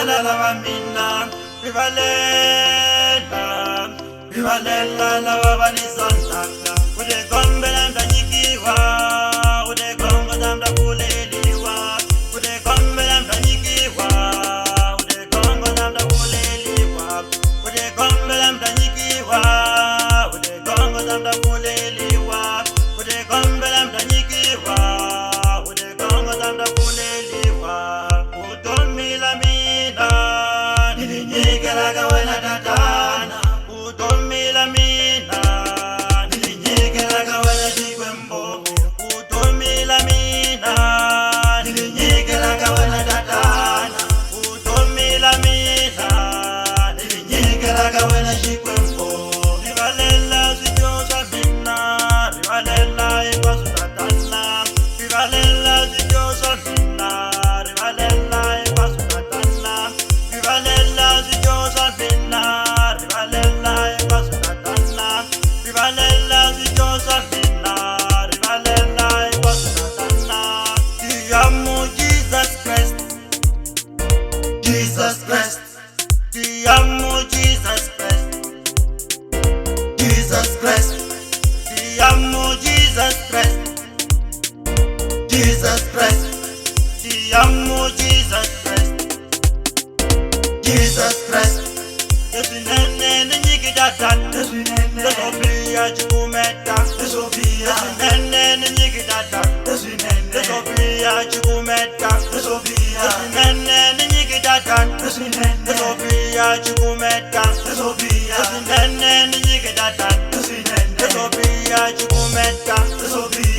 lava mina, rivalela lava vanisandaka. Ude gombela mdanyikiwa, ude gongo damda kuleliwa, ude gombela mdanyikiwa, ude gongo damda kuleliwa, ude gombela mdanyikiwa, ude gongo damda kuleliwa, ude gombela mdanyikiwa, ude gongo damda kuleliwa. Utomila mina, nilinyikelaga wena tatana. Utomila mina, nilinyikelaga wena jikwembo. Utomila mina, nilinyikelaga wena tatana. Utomila mina, nilinyikelaga wena jikwembo. Rivalela zijosa mina, rivalela ikwasu tatana. Rivalela zijosa mina, rivalela ikwasu tatana. Rivalela zijosa mina, rivalela ikwasu tatana. Rivalela zijosa mina, rivalela ikwasu tatana. Te amo Jesus Christ, Jesus Christ. Te amo Jesus Christ, Jesus Christ. Te amo Jesus Christ, Jesus Christ. Te amo Jesus Christ, Jesus Christ. Yesu nene nyikidatan, Yesu nene Sofia chikumeta, Sofia. Yesu nene nyikidatan, Yesu nene Sofia chikumeta, Sofia. Yesu nene nyikidatan, Yesu nene Sofia chikumeta, Sofia. Yesu nene nyikidatan, Yesu nene Sofia chikumeta, Sofia.